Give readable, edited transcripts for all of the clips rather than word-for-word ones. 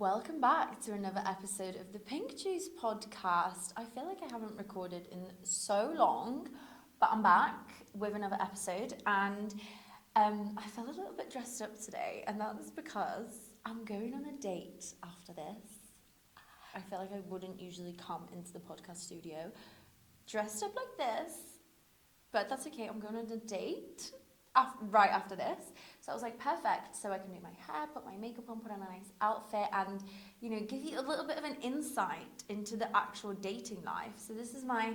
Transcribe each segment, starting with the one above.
Welcome back to another episode of the Pink Juice podcast. I feel like I haven't recorded in so long, but I'm back with another episode, and I felt a little bit dressed up today, and that was because I'm going on a date after this. I feel like I wouldn't usually come into the podcast studio dressed up like this, but that's okay. I'm going on a date right after this. So I was like, perfect. So I can do my hair, put my makeup on, put on a nice outfit, and, you know, give you a little bit of an insight into the actual dating life. So this is my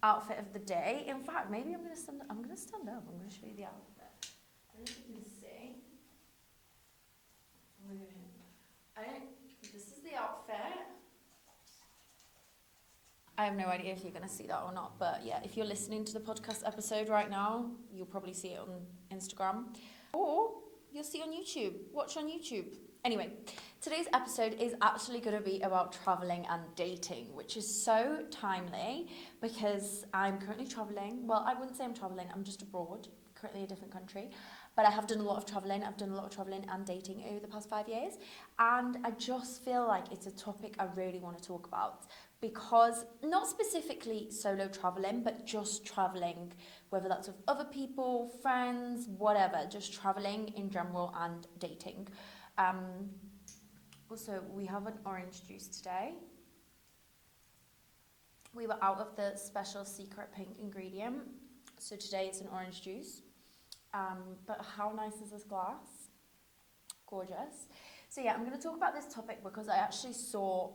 outfit of the day. In fact, maybe I'm going to stand up. I'm going to show you the outfit. I don't know if you can see. This is the outfit. I have no idea if you're going to see that or not, but yeah, if you're listening to the podcast episode right now, you'll probably see it on Instagram, or you'll see it on YouTube. Watch on YouTube. Anyway, today's episode is actually going to be about traveling and dating, which is so timely because I'm currently traveling. Well, I wouldn't say I'm traveling, I'm just abroad, currently a different country. But I have done a lot of traveling. I've done a lot of traveling and dating over the past 5 years. And I just feel like it's a topic I really want to talk about, because not specifically solo traveling, but just traveling, whether that's with other people, friends, whatever, just traveling in general and dating. Also, we have an orange juice today. We were out of the special secret pink ingredient, so today it's an orange juice. But how nice is this glass? Gorgeous. So yeah, I'm going to talk about this topic because I actually saw,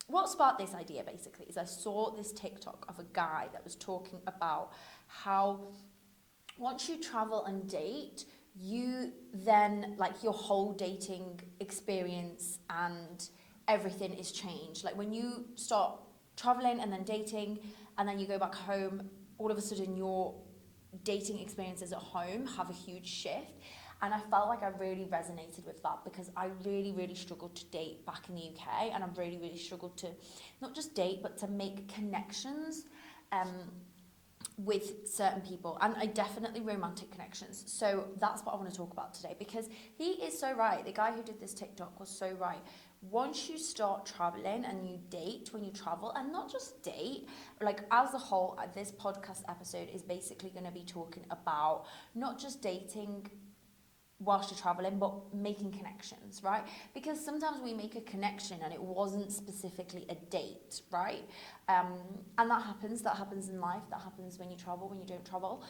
what sparked this idea basically is I saw this TikTok of a guy that was talking about how once you travel and date, you then, like, your whole dating experience and everything is changed. Like when you start traveling and then dating and then you go back home, all of a sudden your dating experiences at home have a huge shift. And I felt like I really resonated with that because I really struggled to date back in the UK, and I really struggled to not just date but to make connections with certain people, and I definitely romantic connections. So that's what I want to talk about today, because he is so right. The guy who did this TikTok was so right. Once you start traveling and you date when you travel, and not just date, like as a whole, this podcast episode is basically going to be talking about not just dating whilst you're traveling, but making connections, right? Because sometimes we make a connection and it wasn't specifically a date, right? And that happens in life, that happens when you travel, when you don't travel.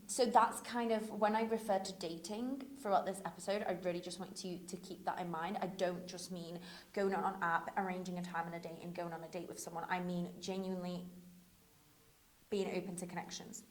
So that's kind of, when I refer to dating throughout this episode, I really just want you to keep that in mind. I don't just mean going on an app, arranging a time and a date and going on a date with someone. I mean genuinely being open to connections.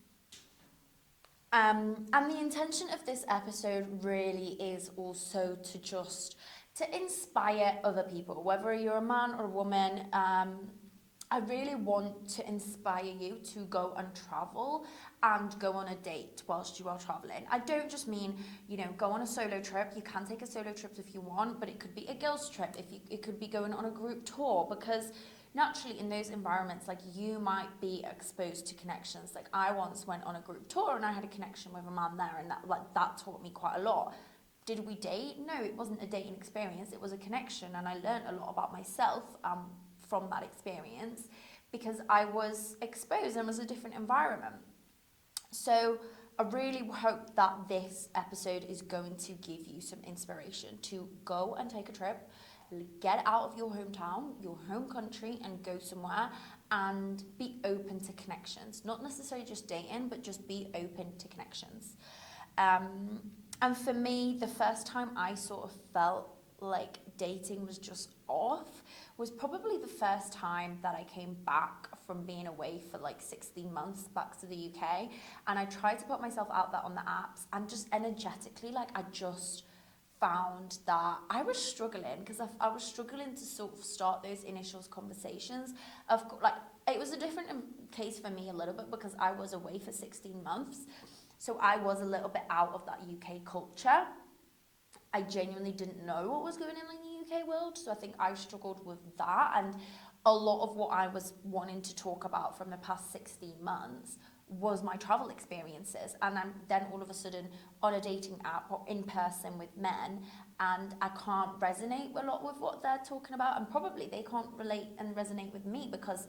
And the intention of this episode really is also to inspire other people, whether you're a man or a woman. I really want to inspire you to go and travel and go on a date whilst you are traveling. I don't just mean, you know, go on a solo trip. You can take a solo trip if you want, but it could be a girls' trip. It could be going on a group tour, because naturally in those environments, like, you might be exposed to connections. Like, I once went on a group tour and I had a connection with a man there, and that taught me quite a lot. Did we date? No, it wasn't a dating experience. It was a connection, and I learned a lot about myself from that experience, because I was exposed and it was a different environment. So I really hope that this episode is going to give you some inspiration to go and take a trip, get out of your hometown, your home country, and go somewhere and be open to connections. Not necessarily just dating, but just be open to connections. And for me, the first time I sort of felt like dating was just off was probably the first time that I came back from being away for like 16 months back to the UK, and I tried to put myself out there on the apps, and just energetically, like, I just found that I was struggling, because I was struggling to sort of start those initial conversations. Like, it was a different case for me a little bit because I was away for 16 months, so I was a little bit out of that UK culture. I genuinely didn't know what was going on in the UK world, so I think I struggled with that, and a lot of what I was wanting to talk about from the past 16 months was my travel experiences. And I'm then all of a sudden on a dating app or in person with men, and I can't resonate a lot with what they're talking about, and probably they can't relate and resonate with me, because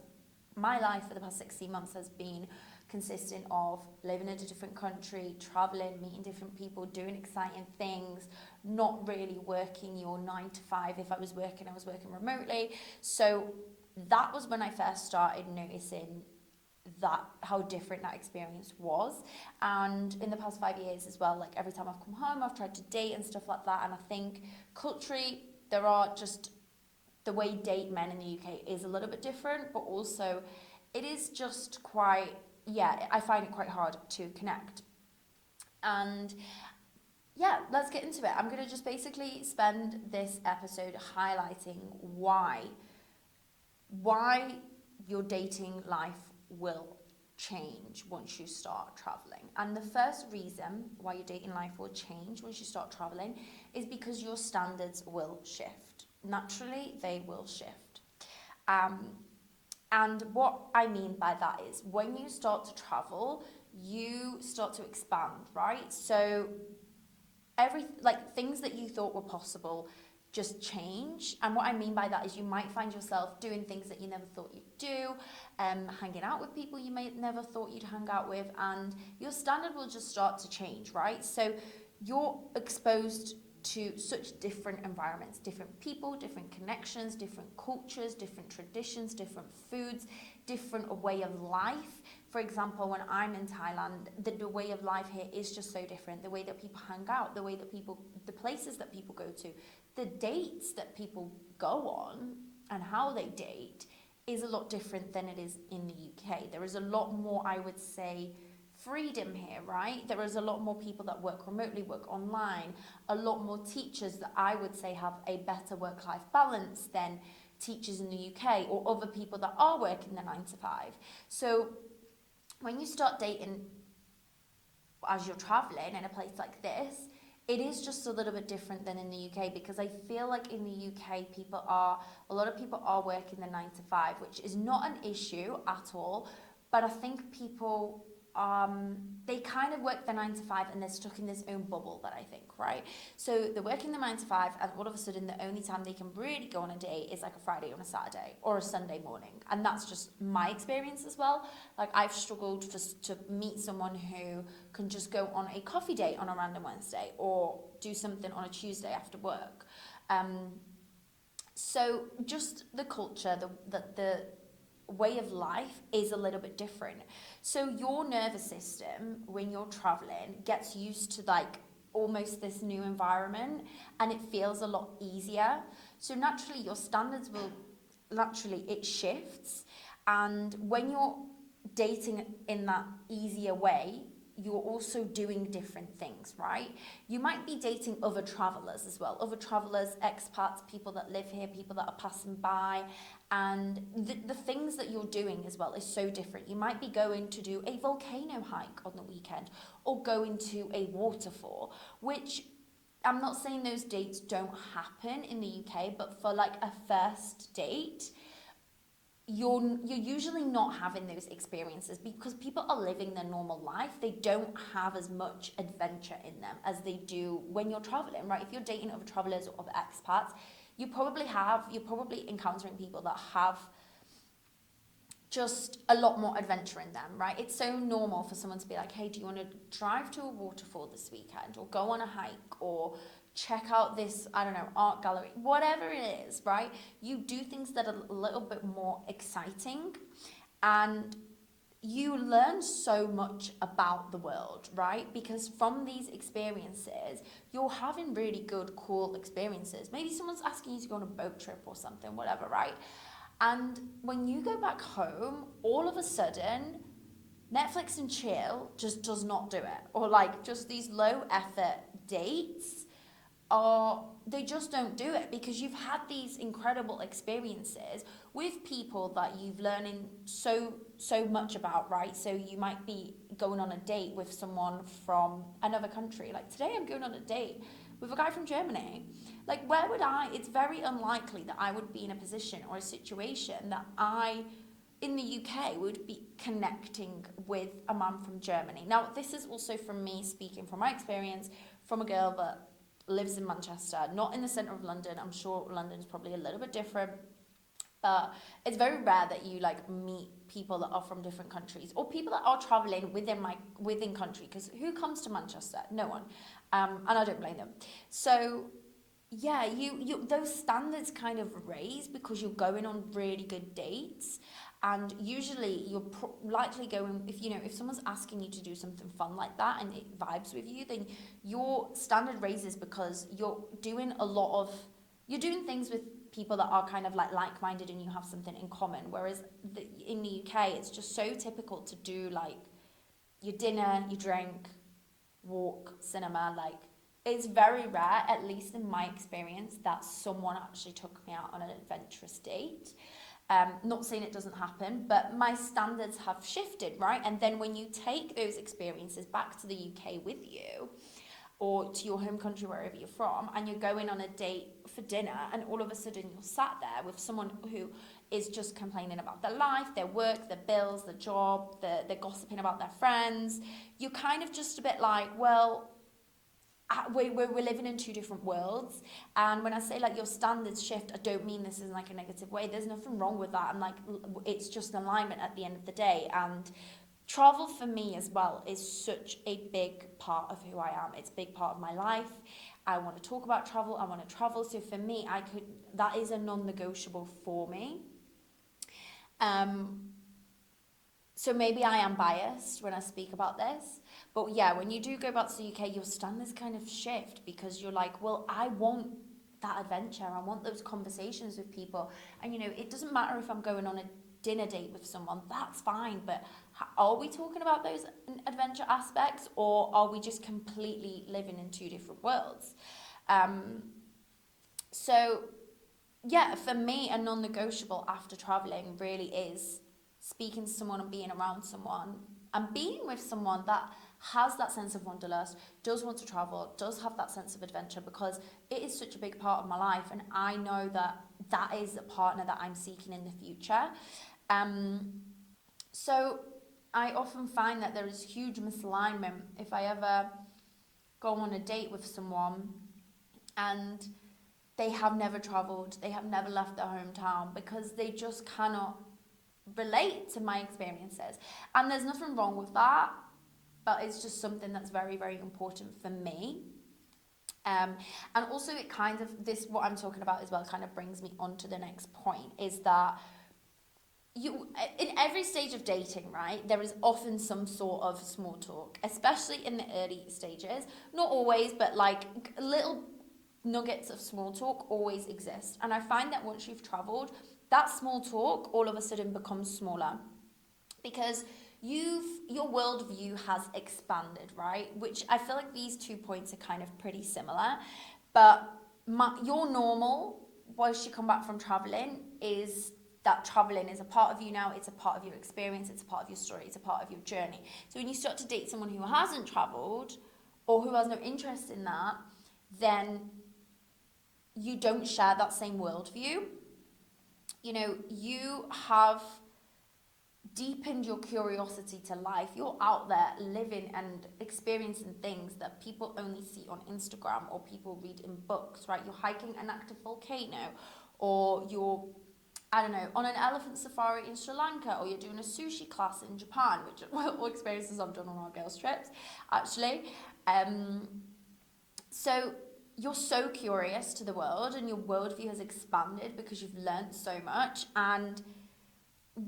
my life for the past 16 months has been consistent of living in a different country, traveling, meeting different people, doing exciting things, not really working your 9 to 5. If I was working remotely. So that was when I first started noticing that how different that experience was. And in the past 5 years as well, like every time I've come home, I've tried to date and stuff like that. And I think culturally, there are just the way date men in the UK is a little bit different, but also it is just quite, yeah, I find it quite hard to connect. And yeah, let's get into it. I'm going to just basically spend this episode highlighting why your dating life will change once you start traveling. And the first reason why your dating life will change once you start traveling is because your standards will shift. Naturally, they will shift. And what I mean by that is when you start to travel, you start to expand, right? So things that you thought were possible just change. And what I mean by that is you might find yourself doing things that you never thought you'd do, hanging out with people you may never thought you'd hang out with, and your standard will just start to change, right? So you're exposed to such different environments, different people, different connections, different cultures, different traditions, different foods, different way of life. For example, when I'm in Thailand, the way of life here is just so different. The way that people hang out, the places that people go to, the dates that people go on and how they date is a lot different than it is in the UK. There is a lot more, I would say, freedom here, right? There is a lot more people that work remotely, work online, a lot more teachers that I would say have a better work-life balance than teachers in the UK or other people that are working the 9 to 5. So when you start dating as you're traveling in a place like this, it is just a little bit different than in the UK, because I feel like in the UK a lot of people are working the 9 to 5, which is not an issue at all, but I think people they kind of work the 9 to 5 and they're stuck in this own bubble that I think, right? So they're working the 9 to 5 and all of a sudden the only time they can really go on a date is like a Friday or a Saturday or a Sunday morning. And that's just my experience as well. Like I've struggled to meet someone who can just go on a coffee date on a random Wednesday or do something on a Tuesday after work. So just the culture, the way of life is a little bit different. So your nervous system, when you're traveling, gets used to like almost this new environment and it feels a lot easier. So naturally your standards it shifts. And when you're dating in that easier way, you're also doing different things, right? You might be dating other travelers as well, other travelers, expats, people that live here, people that are passing by, and the things that you're doing as well is so different. You might be going to do a volcano hike on the weekend or going to a waterfall, which I'm not saying those dates don't happen in the UK, but for like a first date, you're usually not having those experiences because people are living their normal life. They don't have as much adventure in them as they do when you're traveling, right? If you're dating other travelers or other expats, you're probably encountering people that have just a lot more adventure in them, right? It's so normal for someone to be like, hey, do you want to drive to a waterfall this weekend or go on a hike or check out this, I don't know, art gallery, whatever it is, right? You do things that are a little bit more exciting and you learn so much about the world, right? Because from these experiences, you're having really good, cool experiences. Maybe someone's asking you to go on a boat trip or something, whatever, right? And when you go back home, all of a sudden, Netflix and chill just does not do it. Or like just these low effort dates they just don't do it because you've had these incredible experiences with people that you've learning so much about, right? So you might be going on a date with someone from another country. Like today I'm going on a date with a guy from Germany. Like it's very unlikely that I would be in a position or a situation that I in the UK would be connecting with a man from Germany. Now this is also from me speaking from my experience from a girl that lives in Manchester, not in the centre of London. I'm sure London's probably a little bit different, but it's very rare that you like meet people that are from different countries or people that are traveling within country, because who comes to Manchester? No one. And I don't blame them. So yeah, you those standards kind of raise because you're going on really good dates, and usually you're likely going, if someone's asking you to do something fun like that and it vibes with you, then your standard raises because you're doing things with people that are kind of like-minded and you have something in common. Whereas in the UK, it's just so typical to do like your dinner, your drink, walk, cinema. Like, it's very rare, at least in my experience, that someone actually took me out on an adventurous date. Not saying it doesn't happen, but my standards have shifted, right? And then when you take those experiences back to the UK with you, or to your home country, wherever you're from, and you're going on a date for dinner, and all of a sudden you're sat there with someone who is just complaining about their life, their work, their bills, their job, they're gossiping about their friends, you're kind of just a bit like, well, we're living in two different worlds. And when I say like your standards shift, I don't mean this in like a negative way. There's nothing wrong with that, and like it's just alignment at the end of the day. And travel for me as well is such a big part of who I am. It's a big part of my life. I want to talk about travel. I want to travel. So for me, that is a non-negotiable for me. So maybe I am biased when I speak about this. But yeah, when you do go back to the UK, your standards kind of shift because you're like, well, I want that adventure. I want those conversations with people. And, it doesn't matter if I'm going on a dinner date with someone, that's fine. But are we talking about those adventure aspects, or are we just completely living in two different worlds? So yeah, for me, a non-negotiable after traveling really is speaking to someone and being around someone and being with someone that has that sense of wanderlust, does want to travel, does have that sense of adventure, because it is such a big part of my life, and I know that is a partner that I'm seeking in the future. So I often find that there is huge misalignment if I ever go on a date with someone and they have never travelled, they have never left their hometown, because they just cannot relate to my experiences. And there's nothing wrong with that, but it's just something that's very, very important for me. And also it kind of, what I'm talking about as well kind of brings me on to the next point, is that in every stage of dating, right, there is often some sort of small talk, especially in the early stages. Not always, but like little nuggets of small talk always exist. And I find that once you've traveled, that small talk all of a sudden becomes smaller, because your worldview has expanded, right? Which I feel like these 2 points are kind of pretty similar. But your normal, once you come back from traveling, is that traveling is a part of you now. It's a part of your experience. It's a part of your story. It's a part of your journey. So when you start to date someone who hasn't traveled or who has no interest in that, then you don't share that same worldview. You have deepened your curiosity to life. You're out there living and experiencing things that people only see on Instagram or people read in books, right? You're hiking an active volcano, or you're, I don't know, on an elephant safari in Sri Lanka, or you're doing a sushi class in Japan, which are all experiences I've done on our girls' trips, actually. So you're so curious to the world, and your worldview has expanded because you've learned so much. And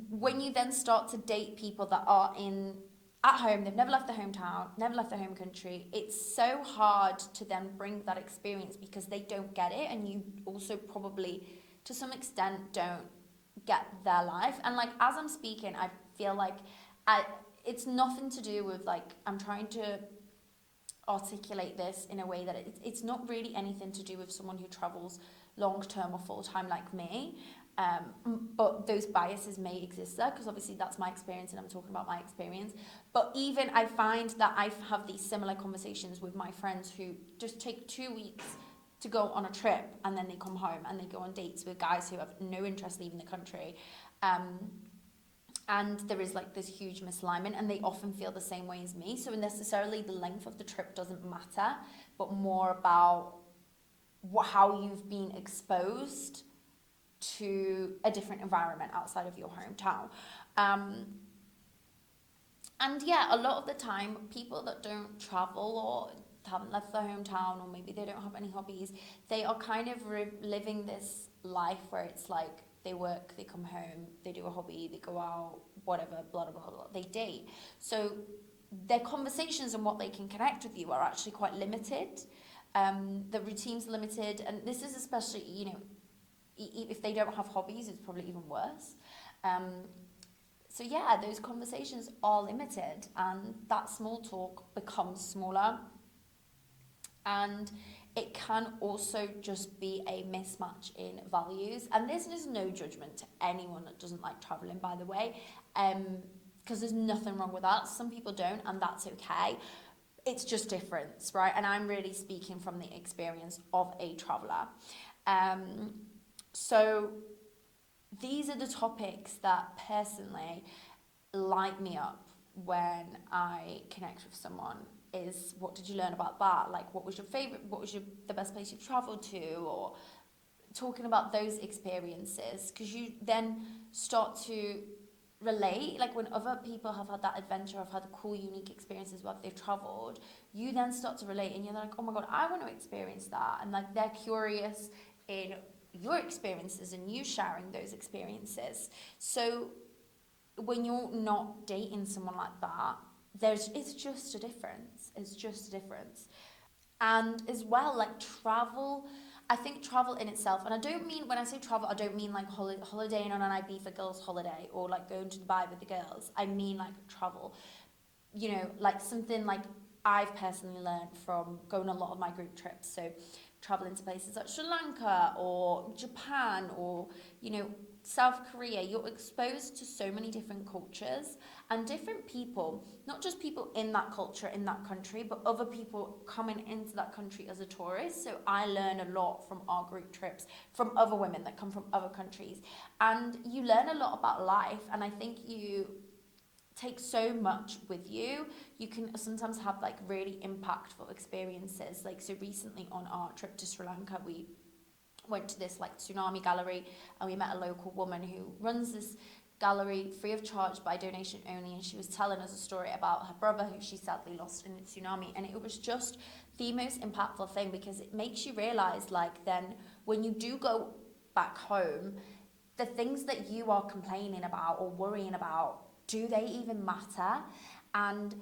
when you then start to date people that are at home, they've never left their hometown, never left their home country, it's so hard to then bring that experience because they don't get it, and you also probably to some extent don't get their life. And like, as I'm speaking, I feel like it's nothing to do with like, I'm trying to articulate this in a way that it's not really anything to do with someone who travels long-term or full-time like me. But those biases may exist there, because obviously that's my experience and I'm talking about my experience. But even I find that I have these similar conversations with my friends who just take 2 weeks to go on a trip, and then they come home and they go on dates with guys who have no interest leaving the country. And there is like this huge misalignment, and they often feel the same way as me. So necessarily the length of the trip doesn't matter, but more about how you've been exposed to a different environment outside of your hometown. And yeah, a lot of the time, people that don't travel or haven't left their hometown, or maybe they don't have any hobbies, they are kind of living this life where it's like they work, they come home, they do a hobby, they go out, whatever, blah, blah, blah, blah, they date. So their conversations and what they can connect with you are actually quite limited. The routine's limited, and this is especially, you know, if they don't have hobbies, it's probably even worse. So yeah, those conversations are limited, and that small talk becomes smaller. And it can also just be a mismatch in values. And this is no judgment to anyone that doesn't like traveling, by the way, because there's nothing wrong with that. Some people don't, and that's okay. It's just difference, right? And I'm really speaking from the experience of a traveler. So these are the topics that personally light me up when I connect with someone. Is what did you learn about that? Like, what was your favorite? What was the best place you've traveled to? Or talking about those experiences, because you then start to relate. Like when other people have had that adventure, have had cool, unique experiences where they've traveled, you then start to relate, and you're like, oh my god, I want to experience that. And like they're curious in your experiences and you sharing those experiences. So when you're not dating someone like that, it's just a difference. It's just a difference. And as well, like travel, I think travel in itself, and I don't mean, when I say travel, I don't mean like holidaying on an Ibiza girls holiday or like going to Dubai with the girls. I mean like travel, you know, like something like I've personally learned from going a lot of my group trips. So traveling to places like Sri Lanka or Japan or, you know, South Korea. You're exposed to so many different cultures and different people, not just people in that culture, in that country, but other people coming into that country as a tourist. So I learn a lot from our group trips, from other women that come from other countries. And you learn a lot about life, and I think you take so much with you. You can sometimes have like really impactful experiences. Like, so recently on our trip to Sri Lanka, we went to this like tsunami gallery, and we met a local woman who runs this gallery free of charge by donation only, and she was telling us a story about her brother who she sadly lost in a tsunami. And it was just the most impactful thing, because it makes you realize, like, then when you do go back home, the things that you are complaining about or worrying about, do they even matter? And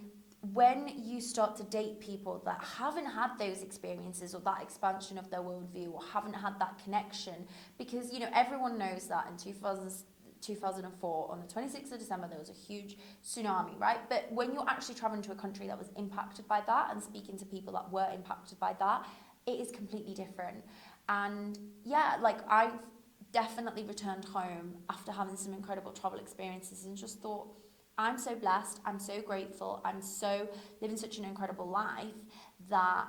when you start to date people that haven't had those experiences or that expansion of their worldview, or haven't had that connection, because, you know, everyone knows that in 2004, on the 26th of December, there was a huge tsunami, right? But when you're actually traveling to a country that was impacted by that and speaking to people that were impacted by that, it is completely different. And yeah, like I've definitely returned home after having some incredible travel experiences and just thought, I'm so blessed, I'm so grateful, I'm so living such an incredible life that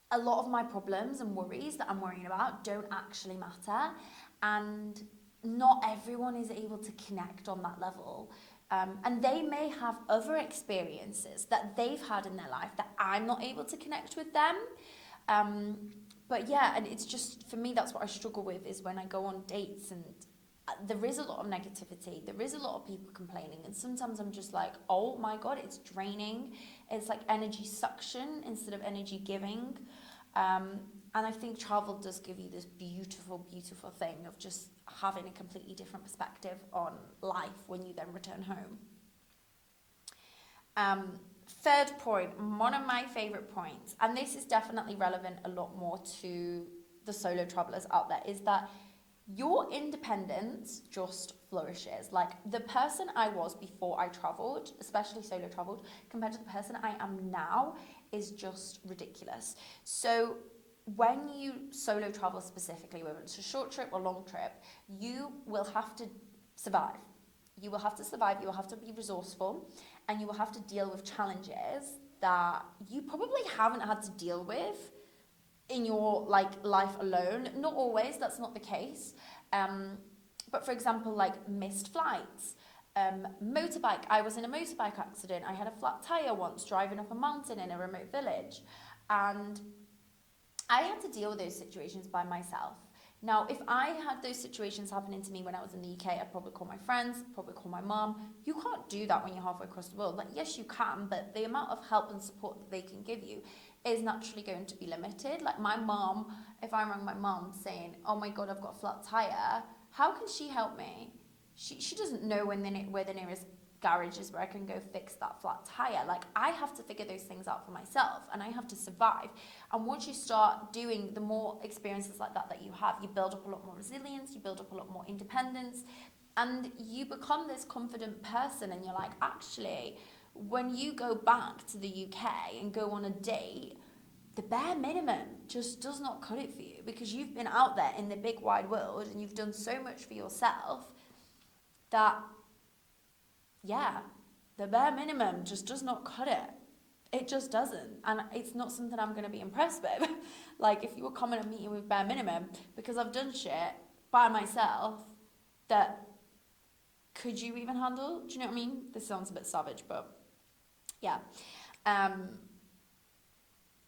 a lot of my problems and worries that I'm worrying about don't actually matter. And not everyone is able to connect on that level. And they may have other experiences that they've had in their life that I'm not able to connect with them. But yeah, and it's just, for me, that's what I struggle with, is when I go on dates and there is a lot of negativity, there is a lot of people complaining, and sometimes I'm just like, oh my god, it's draining. It's like energy suction instead of energy giving. And I think travel does give you this beautiful, beautiful thing of just having a completely different perspective on life when you then return home. Third point, one of my favorite points, and this is definitely relevant a lot more to the solo travelers out there, is that your independence just flourishes. Like, the person I was before I traveled, especially solo traveled, compared to the person I am now, is just ridiculous. So when you solo travel specifically, whether it's a short trip or long trip, you will have to survive. You will have to survive, you will have to be resourceful, and you will have to deal with challenges that you probably haven't had to deal with in your like life alone. Not always, that's not the case. But for example, like missed flights, motorbike. I was in a motorbike accident. I had a flat tire once driving up a mountain in a remote village, and I had to deal with those situations by myself. Now, if I had those situations happening to me when I was in the UK, I'd probably call my friends, probably call my mom. You can't do that when you're halfway across the world. Like, yes, you can, but the amount of help and support that they can give you is naturally going to be limited. Like my mom, if I rang my mom saying, oh my God, I've got a flat tire, how can she help me? She doesn't know where the nearest garage is where I can go fix that flat tire. Like, I have to figure those things out for myself, and I have to survive. And once you start doing, the more experiences like that you have, you build up a lot more resilience, you build up a lot more independence, and you become this confident person. And you're like, actually, when you go back to the UK and go on a date, the bare minimum just does not cut it for you, because you've been out there in the big wide world and you've done so much for yourself that, yeah, the bare minimum just does not cut it. It just doesn't. And it's not something I'm going to be impressed with. Like, if you were coming and meeting with bare minimum, because I've done shit by myself that could you even handle? Do you know what I mean? This sounds a bit savage, but yeah.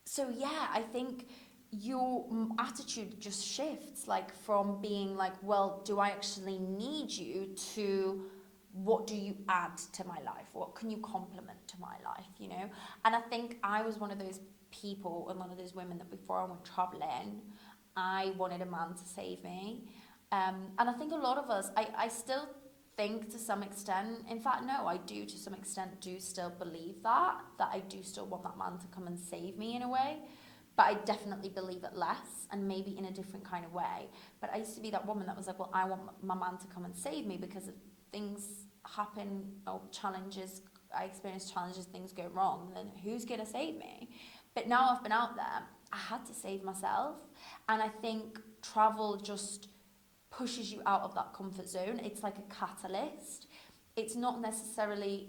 So yeah, I think your attitude just shifts, like from being like, well, do I actually need you, to what do you add to my life? What can you complement to my life, you know? And I think I was one of those people and one of those women that before I went traveling, I wanted a man to save me. And I think a lot of us, I still think to some extent, in fact, no, I do to some extent do still believe that I do still want that man to come and save me in a way. But I definitely believe it less, and maybe in a different kind of way. But I used to be that woman that was like, well, I want my man to come and save me, because if things happen or challenges, I experience challenges, things go wrong, then who's going to save me? But now I've been out there, I had to save myself. And I think travel just pushes you out of that comfort zone. It's like a catalyst. It's not necessarily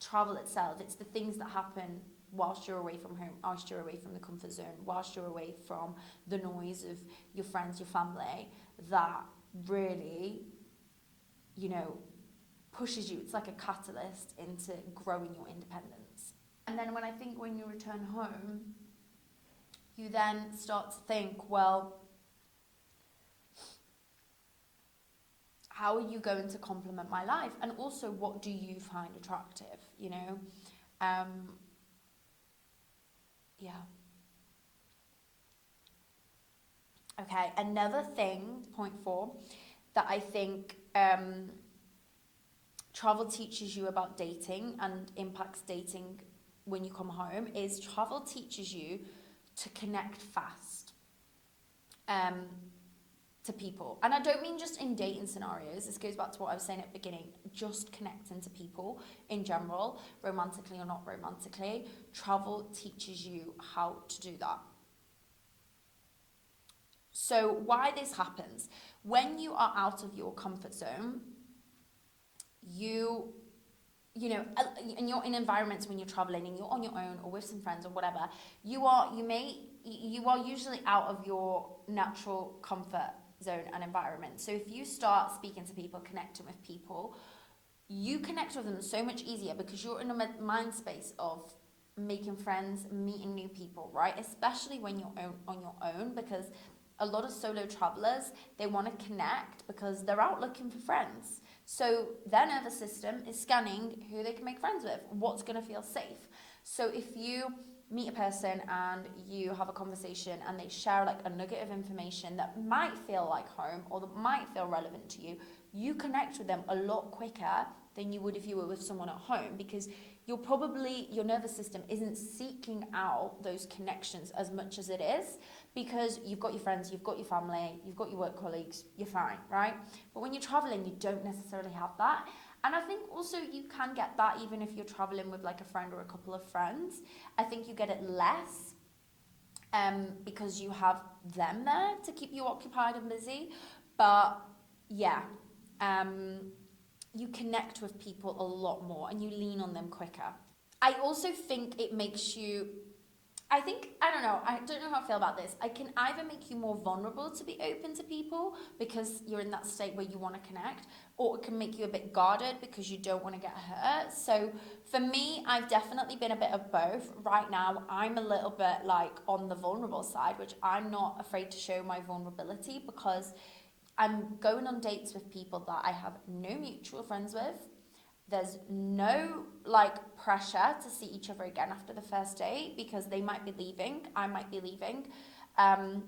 travel itself, it's the things that happen whilst you're away from home, whilst you're away from the comfort zone, whilst you're away from the noise of your friends, your family, that really, you know, pushes you. It's like a catalyst into growing your independence. And then when you return home, you then start to think, well, how are you going to complement my life? And also, what do you find attractive, you know? Yeah. Okay, another thing, point 4, that I think travel teaches you about dating and impacts dating when you come home is travel teaches you to connect fast to people. And I don't mean just in dating scenarios. This goes back to what I was saying at the beginning. Just connecting to people in general, romantically or not romantically. Travel teaches you how to do that. So why this happens, when you are out of your comfort zone, you know, and you're in environments when you're traveling and you're on your own or with some friends or whatever, you are usually out of your natural comfort zone and environment. So if you start speaking to people, connecting with people, you connect with them so much easier because you're in a mind space of making friends, meeting new people, right? Especially when you're on your own, because a lot of solo travelers, they want to connect because they're out looking for friends. So their nervous system is scanning who they can make friends with, what's going to feel safe. So if you meet a person and you have a conversation and they share like a nugget of information that might feel like home or that might feel relevant to you, you connect with them a lot quicker than you would if you were with someone at home, because your nervous system isn't seeking out those connections as much as it is, because you've got your friends, you've got your family, you've got your work colleagues, you're fine, right? But when you're traveling, you don't necessarily have that. And I think also you can get that even if you're traveling with like a friend or a couple of friends. I think you get it less because you have them there to keep you occupied and busy. But yeah, you connect with people a lot more and you lean on them quicker. I also think it makes you I don't know, I don't know how I feel about this. I can either make you more vulnerable to be open to people because you're in that state where you want to connect, or it can make you a bit guarded because you don't want to get hurt. So for me, I've definitely been a bit of both. Right now, I'm a little bit like on the vulnerable side, which I'm not afraid to show my vulnerability because I'm going on dates with people that I have no mutual friends with. There's no like pressure to see each other again after the first date because they might be leaving, I might be leaving. Um,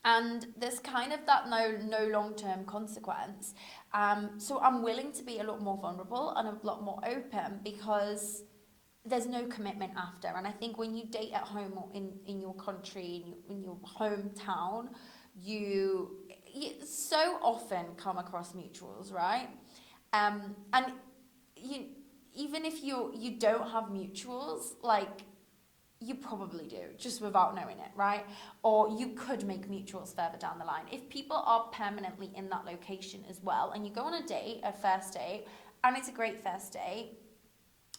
and there's kind of that no long-term consequence. So I'm willing to be a lot more vulnerable and a lot more open because there's no commitment after. And I think when you date at home or in your country, in your hometown, you so often come across mutuals, right? And you, even if you don't have mutuals, like you probably do, just without knowing it, right? Or you could make mutuals further down the line. If people are permanently in that location as well, and you go on a date, a first date, and it's a great first date,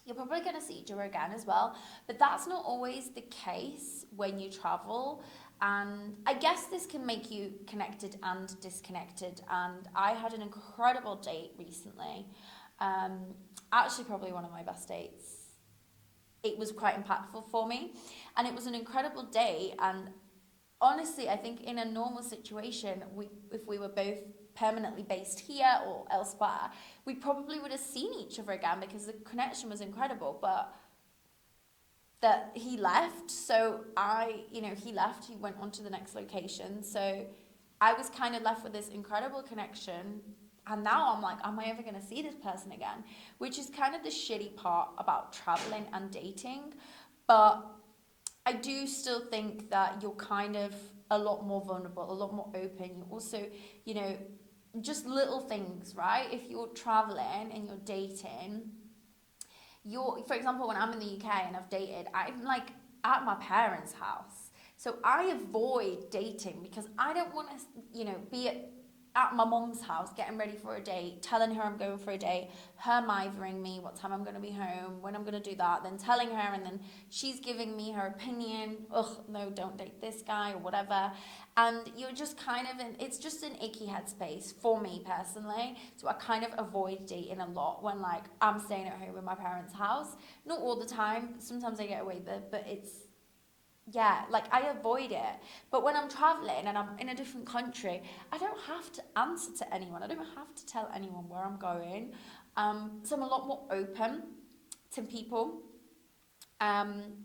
you're probably going to see each other again as well. But that's not always the case when you travel. And I guess this can make you connected and disconnected. And I had an incredible date recently. Actually, probably one of my best dates. It was quite impactful for me. And it was an incredible day. And honestly, I think in a normal situation, if we were both permanently based here or elsewhere, we probably would have seen each other again because the connection was incredible. But that he left, so he left, he went on to the next location. So I was kind of left with this incredible connection. And now I'm like, am I ever going to see this person again? Which is kind of the shitty part about traveling and dating. But I do still think that you're kind of a lot more vulnerable, a lot more open. You also, just little things, right? If you're traveling and you're dating, for example, when I'm in the UK and I've dated, I'm like at my parents' house. So I avoid dating because I don't want to, be at my mum's house getting ready for a date, telling her I'm going for a date, her mithering me what time I'm going to be home, when I'm going to do that, then telling her, and then she's giving me her opinion, no, don't date this guy or whatever. And you're just kind of it's just an icky headspace for me personally. So I kind of avoid dating a lot when like I'm staying at home in my parents' house. Not all the time, sometimes I get away with it, but like I avoid it. But when I'm traveling and I'm in a different country, I don't have to answer to anyone. I don't have to tell anyone where I'm going. So I'm a lot more open to people. And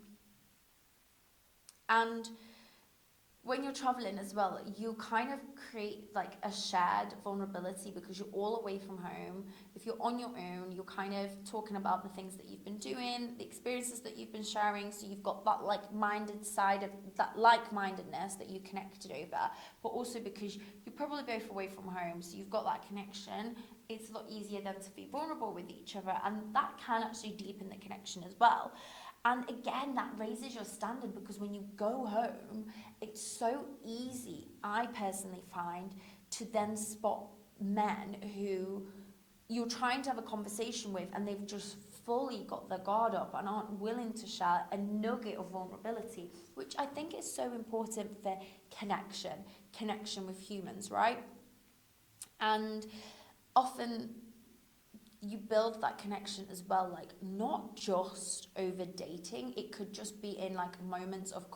when you're traveling as well, you kind of create like a shared vulnerability because you're all away from home. If you're on your own, you're kind of talking about the things that you've been doing, the experiences that you've been sharing. So you've got that like-minded side of that like-mindedness that you connected over, but also because you're probably both away from home, so you've got that connection. It's a lot easier then to be vulnerable with each other, and that can actually deepen the connection as well. And again, that raises your standard because when you go home, it's so easy, I personally find, to then spot men who you're trying to have a conversation with and they've just fully got their guard up and aren't willing to share a nugget of vulnerability, which I think is so important for connection with humans, right? And often you build that connection as well, like not just over dating. It could just be in like moments of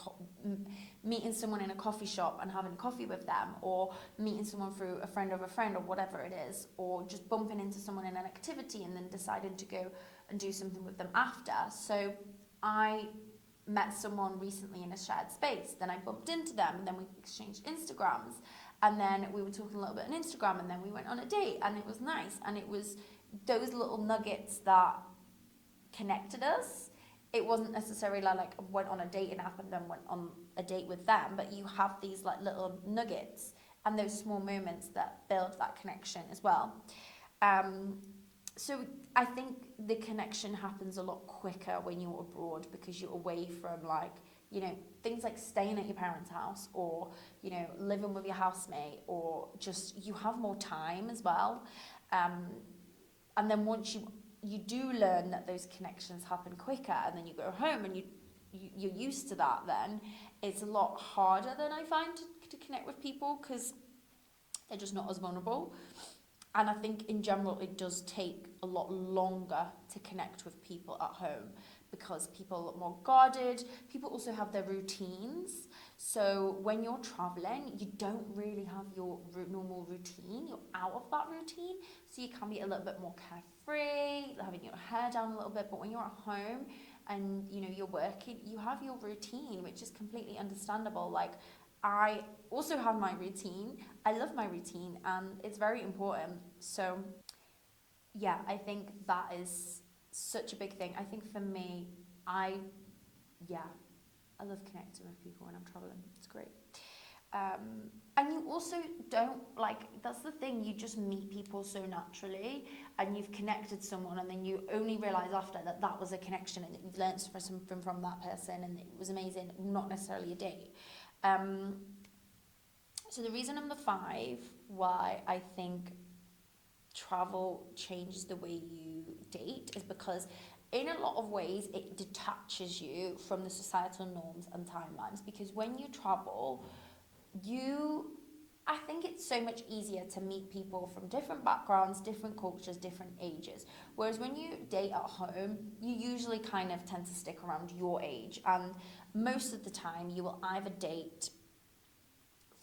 meeting someone in a coffee shop and having coffee with them, or meeting someone through a friend of a friend or whatever it is, or just bumping into someone in an activity and then deciding to go and do something with them after. So I met someone recently in a shared space, then I bumped into them, and then we exchanged Instagrams, and then we were talking a little bit on Instagram, and then we went on a date, and it was nice. And it was those little nuggets that connected us. It wasn't necessarily like I went on a dating app and then went on a date with them, but you have these like little nuggets and those small moments that build that connection as well. So I think the connection happens a lot quicker when you're abroad because you're away from things like staying at your parents' house, or living with your housemate, or just you have more time as well. And then once you do learn that those connections happen quicker, and then you go home and you're used to that, then it's a lot harder than I find to connect with people, because they're just not as vulnerable. And I think in general it does take a lot longer to connect with people at home, because people are a lot more guarded. People also have their routines. So when you're traveling, you don't really have your normal routine. You're out of that routine. So you can be a little bit more carefree, having your hair down a little bit. But when you're at home and, you know, you're working, you have your routine, which is completely understandable. Like, I also have my routine. I love my routine, and it's very important. So yeah, I think that is such a big thing. I think for me, I love connecting with people when I'm traveling. It's great. And you also don't, like, that's the thing, you just meet people so naturally, and you've connected someone, and then you only realise after that that was a connection, and that you've learned something from that person, and it was amazing, not necessarily a date. So the reason number 5 why I think travel changes the way you date is because in a lot of ways it detaches you from the societal norms and timelines. Because when you travel, I think it's so much easier to meet people from different backgrounds, different cultures, different ages. Whereas when you date at home, you usually kind of tend to stick around your age, and most of the time you will either date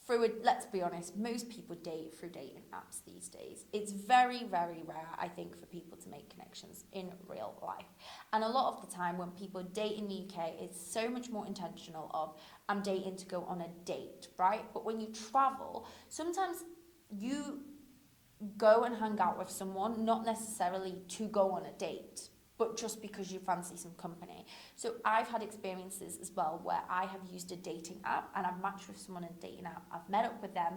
through let's be honest, most people date through dating apps these days. It's very, very rare, I think, for people to make connections in real life. And a lot of the time when people date in the UK, it's so much more intentional of, I'm dating to go on a date, right? But when you travel, sometimes you go and hang out with someone, not necessarily to go on a date, but just because you fancy some company. So I've had experiences as well where I have used a dating app, and I've matched with someone in a dating app, I've met up with them,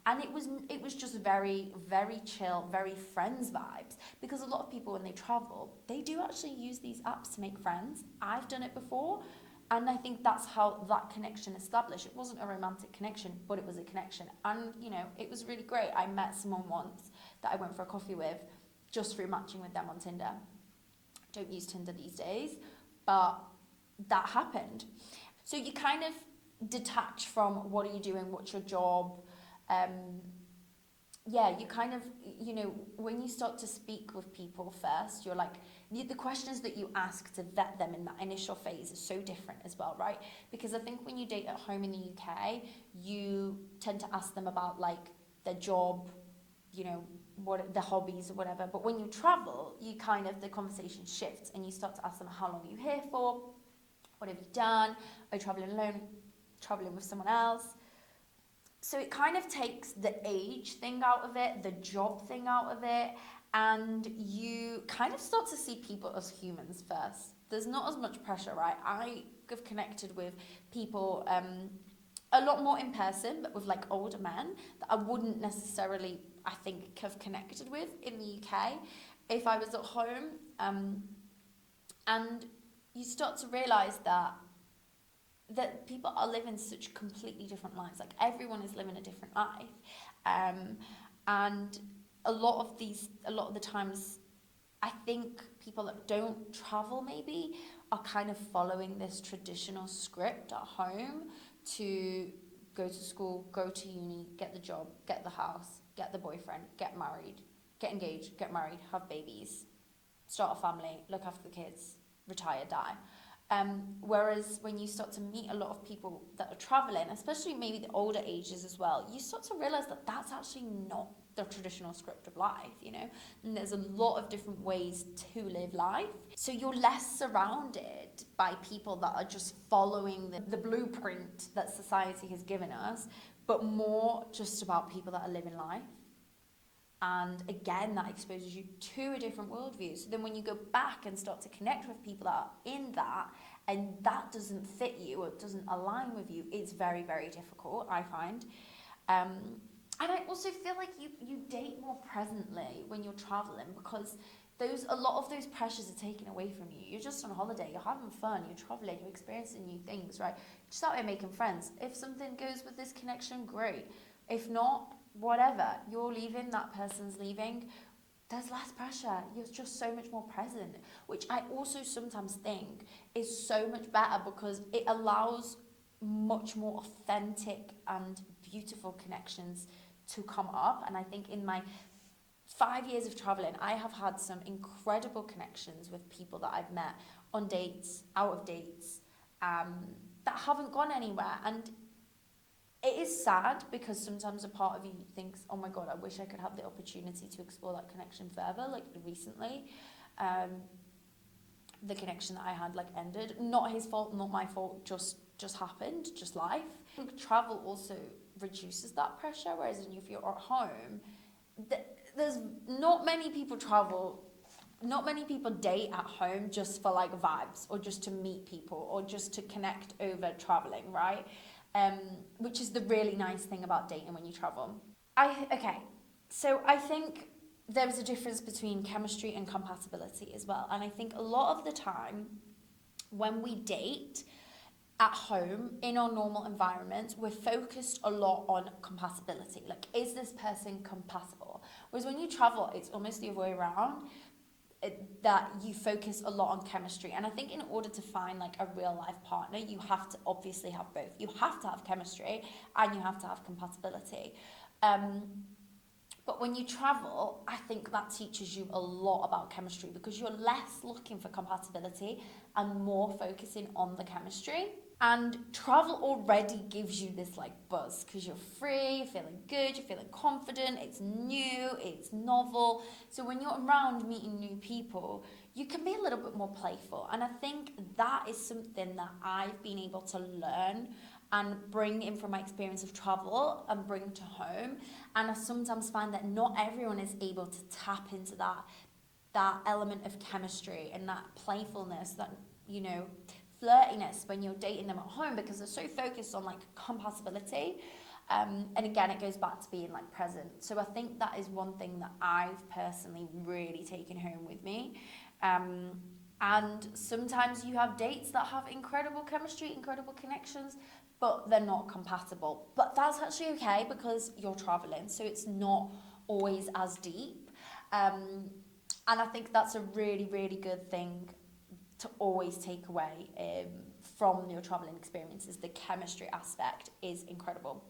and it was just very, very chill, very friends vibes. Because a lot of people, when they travel, they do actually use these apps to make friends. I've done it before, and I think that's how that connection established. It wasn't a romantic connection, but it was a connection. And, you know, it was really great. I met someone once that I went for a coffee with just through matching with them on Tinder. Don't use Tinder these days, but that happened. So you kind of detach from what are you doing, what's your job. You kind of, you know, when you start to speak with people first, you're like, the questions that you ask to vet them in that initial phase is so different as well, right? Because I think when you date at home in the UK, you tend to ask them about like their job, you know, what the hobbies or whatever. But when you travel, you kind of, the conversation shifts, and you start to ask them, how long are you here for? What have you done? Are you traveling alone? Traveling with someone else? So it kind of takes the age thing out of it, the job thing out of it, and you kind of start to see people as humans first. There's not as much pressure, right? I have connected with people a lot more in person, but with like older men that I wouldn't necessarily, I think, have connected with in the UK if I was at home. And you start to realise that people are living such completely different lives. Like, everyone is living a different life. And a lot of the times, I think people that don't travel maybe are kind of following this traditional script at home to go to school, go to uni, get the job, get the house, get the boyfriend, get married, get engaged, get married, have babies, start a family, look after the kids, retire, die. Whereas when you start to meet a lot of people that are traveling, especially maybe the older ages as well, you start to realize that that's actually not the traditional script of life, you know, and there's a lot of different ways to live life. So you're less surrounded by people that are just following the blueprint that society has given us, but more just about people that are living life. And again, that exposes you to a different worldview. So then when you go back and start to connect with people that are in that, and that doesn't fit you or doesn't align with you, it's very, very difficult, I find. And I also feel like you date more presently when you're traveling, because a lot of those pressures are taken away from you. You're just on holiday, you're having fun, you're traveling, you're experiencing new things, right? You're just out here making friends. If something goes with this connection, great. If not, whatever, you're leaving, that person's leaving. there's less pressure. You're just so much more present, which I also sometimes think is so much better because it allows much more authentic and beautiful connections to come up. And I think in my 5 years of traveling, I have had some incredible connections with people that I've met on dates, out of dates, that haven't gone anywhere. And it is sad because sometimes a part of you thinks, oh my God, I wish I could have the opportunity to explore that connection further. Like recently, the connection that I had like ended. Not his fault, not my fault, just happened, just life. I think travel also reduces that pressure, whereas if you're at home, there's not many people travel, not many people date at home just for like vibes or just to meet people or just to connect over traveling, right? Which is the really nice thing about dating when you travel. So I think there's a difference between chemistry and compatibility as well. And I think a lot of the time when we date at home in our normal environment, we're focused a lot on compatibility. Like, is this person compatible? Whereas when you travel, it's almost the other way around. That you focus a lot on chemistry. And I think in order to find like a real life partner, you have to obviously have both. You have to have chemistry and you have to have compatibility. But when you travel, I think that teaches you a lot about chemistry because you're less looking for compatibility and more focusing on the chemistry. And travel already gives you this like buzz because you're free, you're feeling good, you're feeling confident, it's new, it's novel. So when you're around meeting new people, you can be a little bit more playful. And I think that is something that I've been able to learn and bring in from my experience of travel and bring to home. And I sometimes find that not everyone is able to tap into that element of chemistry and that playfulness, that, you know, flirtiness when you're dating them at home because they're so focused on like compatibility. And again, it goes back to being like present. So I think that is one thing that I've personally really taken home with me. And sometimes you have dates that have incredible chemistry, incredible connections, but they're not compatible. But that's actually okay because you're traveling, so it's not always as deep. And I think that's a really, really good thing to always take away from your traveling experiences. The chemistry aspect is incredible.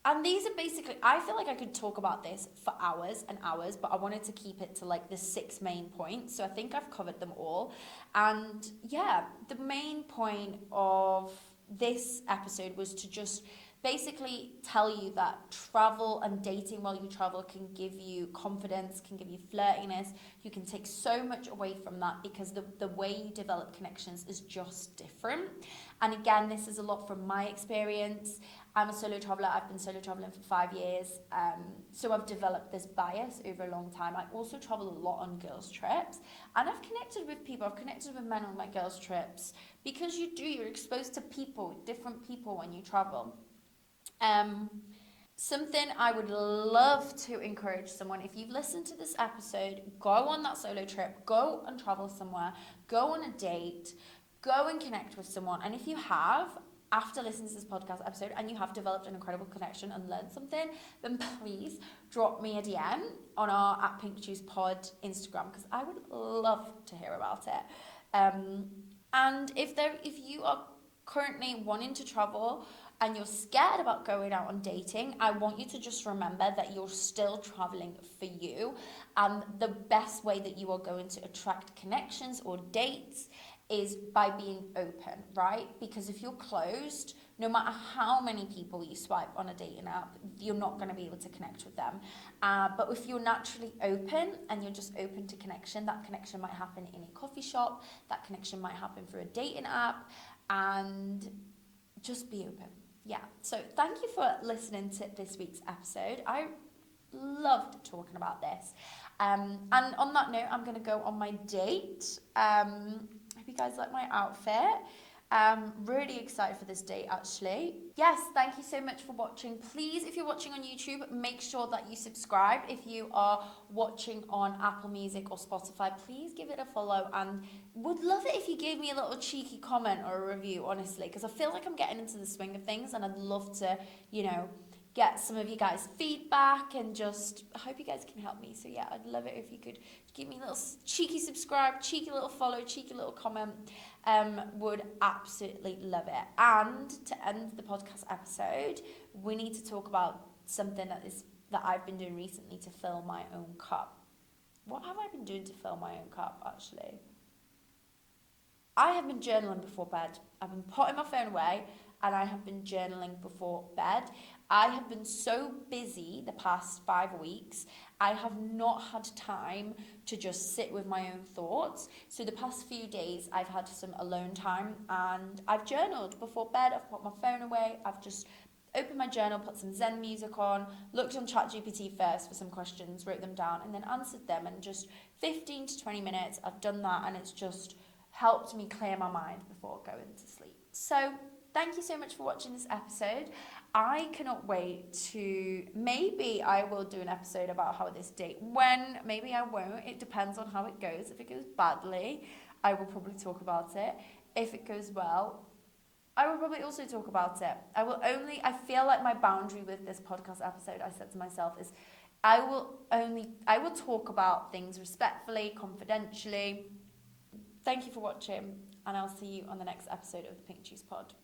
And these are basically, I feel like I could talk about this for hours and hours, but I wanted to keep it to like the 6 main points. So I think I've covered them all. And yeah, the main point of this episode was to just basically tell you that travel and dating while you travel can give you confidence, can give you flirtiness. You can take so much away from that because the way you develop connections is just different. And again, this is a lot from my experience. I'm a solo traveler. I've been solo traveling for 5 years. So I've developed this bias over a long time. I also travel a lot on girls' trips. And I've connected with people. I've connected with men on my girls' trips because you're exposed to people, different people when you travel. Something I would love to encourage someone, if you've listened to this episode, go on that solo trip, go and travel somewhere, go on a date, go and connect with someone. And if you have, after listening to this podcast episode and you have developed an incredible connection and learned something, then please drop me a DM on our @pinkjuicepod Instagram because I would love to hear about it. And if you are currently wanting to travel and you're scared about going out on dating, I want you to just remember that you're still traveling for you. And the best way that you are going to attract connections or dates is by being open, right? Because if you're closed, no matter how many people you swipe on a dating app, you're not going to be able to connect with them. But if you're naturally open and you're just open to connection, that connection might happen in a coffee shop, that connection might happen through a dating app, and just be open. Yeah, so thank you for listening to this week's episode. I loved talking about this. And on that note, I'm going to go on my date. I hope you guys like my outfit. Really excited for this date, actually. Yes, thank you so much for watching. Please, if you're watching on YouTube, make sure that you subscribe. If you are watching on Apple Music or Spotify, please give it a follow. And would love it if you gave me a little cheeky comment or a review, honestly, because I feel like I'm getting into the swing of things and I'd love to, get some of you guys' feedback, and just I hope you guys can help me. So yeah, I'd love it if you could give me a little cheeky subscribe, cheeky little follow, cheeky little comment. Would absolutely love it. And to end the podcast episode, we need to talk about something that I've been doing recently to fill my own cup. What have I been doing to fill my own cup, actually? I have been journaling before bed. I've been putting my phone away, and I have been journaling before bed. I have been so busy the past 5 weeks, I have not had time to just sit with my own thoughts. So the past few days, I've had some alone time, and I've journaled before bed. I've put my phone away. I've just opened my journal, put some Zen music on, looked on ChatGPT first for some questions, wrote them down, and then answered them. And just 15 to 20 minutes, I've done that, and it's just helped me clear my mind before going to sleep. So thank you so much for watching this episode. I cannot wait to, maybe I will do an episode about how this date went. Maybe I won't. It depends on how it goes. If it goes badly, I will probably talk about it. If it goes well, I will probably also talk about it. I feel like my boundary with this podcast episode, I said to myself, is I will talk about things respectfully, confidentially. Thank you for watching, and I'll see you on the next episode of the Pink Juice Pod.